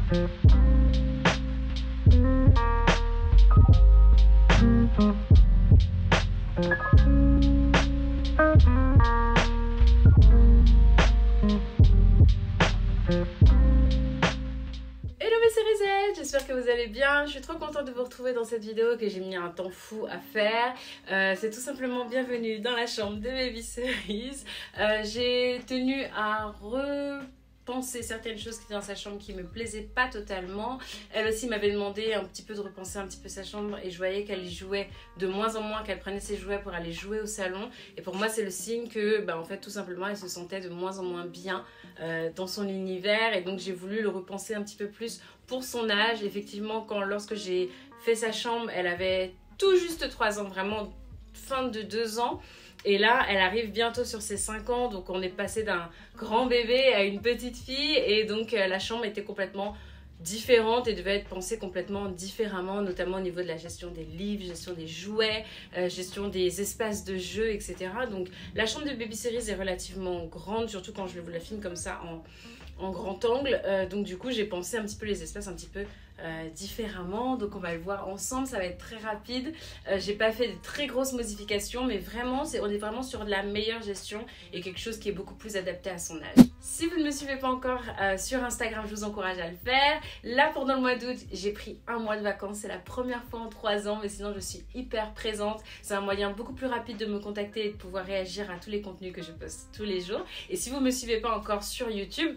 J'espère que vous allez bien. Je suis trop contente de vous retrouver dans cette vidéo que j'ai mis un temps fou à faire. C'est tout simplement bienvenue dans la chambre de Baby Cerise. J'ai tenu à repenser certaines choses qui étaient dans sa chambre qui me plaisaient pas totalement. Elle aussi m'avait demandé un petit peu de repenser un petit peu sa chambre et je voyais qu'elle y jouait de moins en moins, qu'elle prenait ses jouets pour aller jouer au salon. Et pour moi c'est le signe que en fait tout simplement elle se sentait de moins en moins bien dans son univers, et donc j'ai voulu le repenser un petit peu plus pour son âge. Effectivement, lorsque j'ai fait sa chambre, elle avait tout juste 3 ans, vraiment fin de 2 ans. Et là, elle arrive bientôt sur ses 5 ans, donc on est passé d'un grand bébé à une petite fille. Et donc la chambre était complètement différente et devait être pensée complètement différemment, notamment au niveau de la gestion des livres, gestion des jouets, gestion des espaces de jeu, etc. Donc la chambre de Baby Cerise est relativement grande, surtout quand je la filme comme ça en grand angle. Donc du coup j'ai pensé un petit peu les espaces un petit peu différemment, donc on va le voir ensemble, ça va être très rapide. J'ai pas fait de très grosses modifications, mais vraiment on est vraiment sur de la meilleure gestion et quelque chose qui est beaucoup plus adapté à son âge. Si vous ne me suivez pas encore sur Instagram, je vous encourage à le faire. Là pendant le mois d'août j'ai pris un mois de vacances, c'est la première fois en 3 ans, mais sinon je suis hyper présente. C'est un moyen beaucoup plus rapide de me contacter et de pouvoir réagir à tous les contenus que je poste tous les jours. Et si vous ne me suivez pas encore sur YouTube,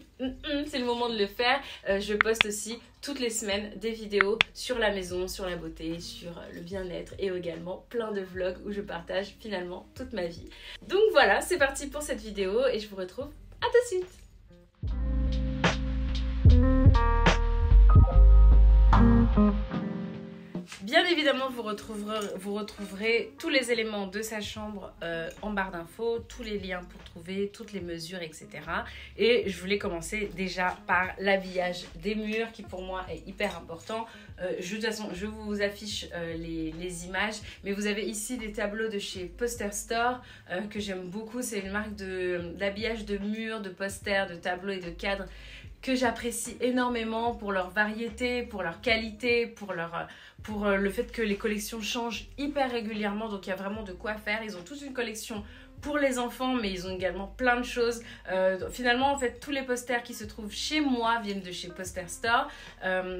c'est le moment de le faire. Je poste aussi toutes les semaines des vidéos sur la maison, sur la beauté, sur le bien-être, et également plein de vlogs où je partage finalement toute ma vie. Donc voilà, c'est parti pour cette vidéo et je vous retrouve à tout de suite. Bien évidemment, vous retrouverez tous les éléments de sa chambre en barre d'infos, tous les liens pour trouver toutes les mesures, etc. Et je voulais commencer déjà par l'habillage des murs qui pour moi est hyper important. De toute façon, je vous affiche les images, mais vous avez ici des tableaux de chez Poster Store que j'aime beaucoup. C'est une marque d'habillage de murs, de posters, de tableaux et de cadres que j'apprécie énormément pour leur variété, pour leur qualité, pour le fait que les collections changent hyper régulièrement. Donc il y a vraiment de quoi faire. Ils ont toute une collection pour les enfants, mais ils ont également plein de choses. Finalement, en fait, tous les posters qui se trouvent chez moi viennent de chez Poster Store.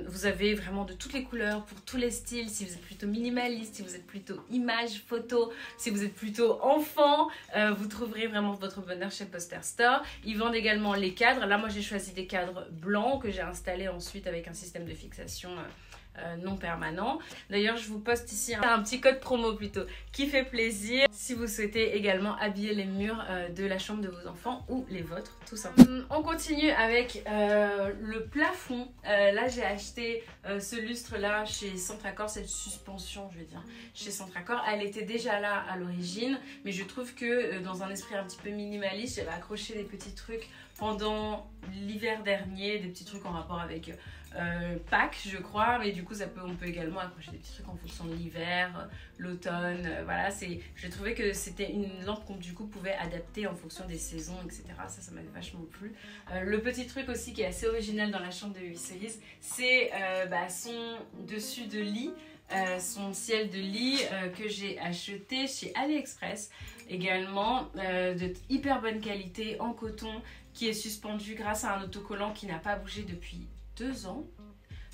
Vous avez vraiment de toutes les couleurs, pour tous les styles. Si vous êtes plutôt minimaliste, si vous êtes plutôt image, photo, si vous êtes plutôt enfant, vous trouverez vraiment votre bonheur chez Poster Store. Ils vendent également les cadres. Là, moi, j'ai choisi des cadres blancs que j'ai installés ensuite avec un système de fixation non permanent. D'ailleurs, je vous poste ici un petit code promo plutôt qui fait plaisir si vous souhaitez également habiller les murs de la chambre de vos enfants ou les vôtres, tout simplement. On continue avec le plafond. Là, j'ai acheté ce lustre là chez Centracor, cette suspension, je vais dire, chez Centracor. Elle était déjà là à l'origine, mais je trouve que dans un esprit un petit peu minimaliste, j'avais accroché des petits trucs pendant l'hiver dernier, des petits trucs en rapport avec Pâques, je crois, mais du coup on peut également accrocher des petits trucs en fonction de l'hiver, l'automne, voilà. Je trouvais que c'était une lampe qu'on du coup pouvait adapter en fonction des saisons, etc. Ça m'avait vachement plu. Le petit truc aussi qui est assez original dans la chambre de Baby Cerise, c'est son dessus de lit, son ciel de lit que j'ai acheté chez AliExpress, également de hyper bonne qualité en coton, qui est suspendu grâce à un autocollant qui n'a pas bougé depuis 2 ans.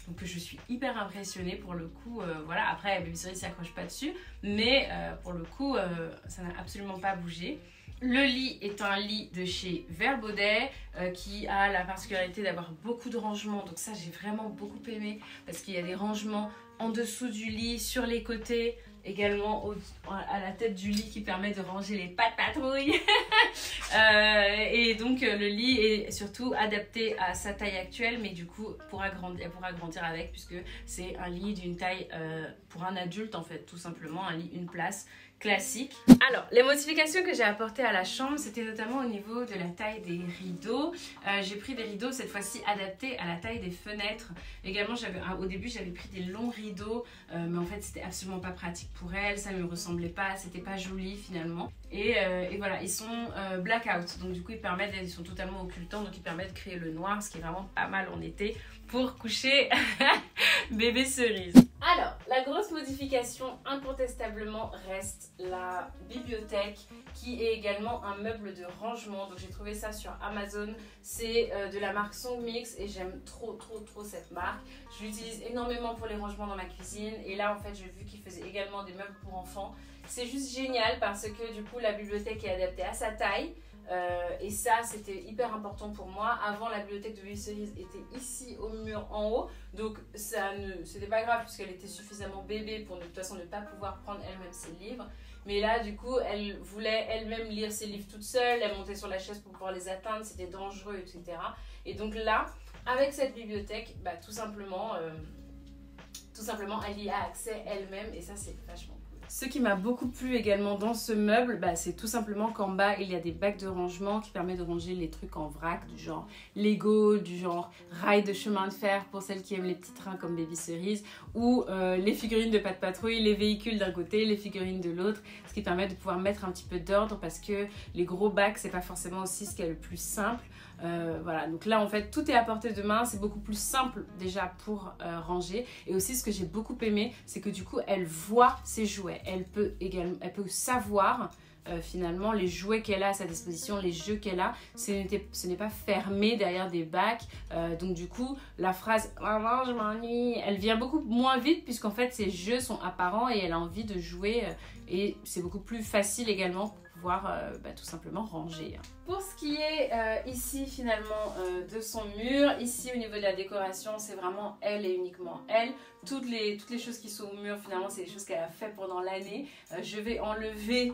Donc je suis hyper impressionnée pour le coup. Voilà, après Baby Cerise s'accroche pas dessus, mais pour le coup ça n'a absolument pas bougé. Le lit est un lit de chez Vert Baudet qui a la particularité d'avoir beaucoup de rangements. Donc ça j'ai vraiment beaucoup aimé parce qu'il y a des rangements en dessous du lit, sur les côtés, également à la tête du lit qui permet de ranger les pattes patrouilles. Et donc le lit est surtout adapté à sa taille actuelle, mais du coup elle pourra grandir avec, puisque c'est un lit d'une taille pour un adulte en fait, tout simplement un lit une place classique. Alors, les modifications que j'ai apportées à la chambre, c'était notamment au niveau de la taille des rideaux. J'ai pris des rideaux cette fois-ci adaptés à la taille des fenêtres. Également, au début, j'avais pris des longs rideaux, mais en fait, c'était absolument pas pratique pour elle. Ça ne me ressemblait pas, c'était pas joli finalement. Et voilà, ils sont blackout, donc du coup, ils sont totalement occultants, donc ils permettent de créer le noir, ce qui est vraiment pas mal en été pour coucher bébé cerise. Alors, la grosse modification incontestablement reste la bibliothèque qui est également un meuble de rangement. Donc j'ai trouvé ça sur Amazon, c'est de la marque Songmix et j'aime trop cette marque. Je l'utilise énormément pour les rangements dans ma cuisine et là en fait j'ai vu qu'ils faisaient également des meubles pour enfants. C'est juste génial parce que du coup la bibliothèque est adaptée à sa taille. Et ça c'était hyper important pour moi. Avant la bibliothèque de Bébé Cerise était ici au mur en haut, donc c'était pas grave puisqu'elle était suffisamment bébé pour de toute façon ne pas pouvoir prendre elle-même ses livres. Mais là du coup elle voulait elle-même lire ses livres toute seule, elle montait sur la chaise pour pouvoir les atteindre, c'était dangereux, etc. Et donc là avec cette bibliothèque, bah, tout simplement elle y a accès elle-même et ça c'est vachement. Ce qui m'a beaucoup plu également dans ce meuble, bah, c'est tout simplement qu'en bas, il y a des bacs de rangement qui permettent de ranger les trucs en vrac, du genre Lego, du genre rails de chemin de fer pour celles qui aiment les petits trains comme Baby Cerise, ou les figurines de Pat' Patrouille, les véhicules d'un côté, les figurines de l'autre, ce qui permet de pouvoir mettre un petit peu d'ordre parce que les gros bacs, c'est pas forcément aussi ce qui est le plus simple. Voilà, donc là en fait tout est à portée de main, c'est beaucoup plus simple déjà pour ranger. Et aussi ce que j'ai beaucoup aimé, c'est que du coup elle voit ses jouets, elle peut savoir finalement les jouets qu'elle a à sa disposition, les jeux qu'elle a, ce n'est pas fermé derrière des bacs. Donc du coup la phrase « maman je m'ennuie », elle vient beaucoup moins vite puisqu'en fait ces jeux sont apparents et elle a envie de jouer et c'est beaucoup plus facile également pour pouvoir tout simplement ranger. Pour ce qui est ici finalement de son mur, ici au niveau de la décoration, c'est vraiment elle et uniquement elle. Toutes les choses qui sont au mur finalement c'est des choses qu'elle a fait pendant l'année. Je vais enlever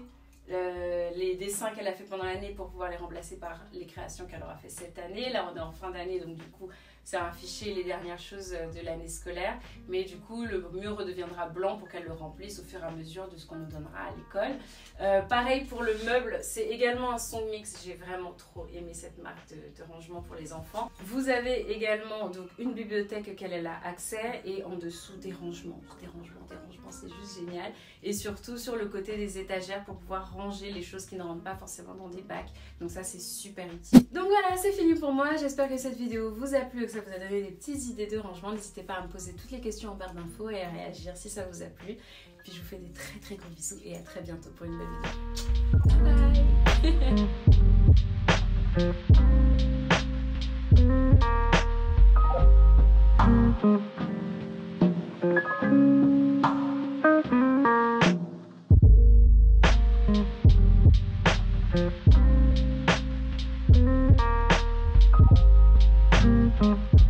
les dessins qu'elle a fait pendant l'année pour pouvoir les remplacer par les créations qu'elle aura fait cette année. Là on est en fin d'année donc du coup ça a affiché les dernières choses de l'année scolaire, mais du coup le mur redeviendra blanc pour qu'elle le remplisse au fur et à mesure de ce qu'on nous donnera à l'école. Pareil pour le meuble, c'est également un Songmix, j'ai vraiment trop aimé cette marque de rangement pour les enfants. Vous avez également donc une bibliothèque auquel elle a accès et en dessous des rangements, c'est juste génial. Et surtout sur le côté des étagères pour pouvoir ranger les choses qui ne rentrent pas forcément dans des bacs, donc ça c'est super utile. Donc voilà, c'est fini pour moi, j'espère que cette vidéo vous a plu, que ça vous a donné des petites idées de rangement. N'hésitez pas à me poser toutes les questions en barre d'infos et à réagir si ça vous a plu. Puis je vous fais des très gros bisous et à très bientôt pour une nouvelle vidéo. Bye.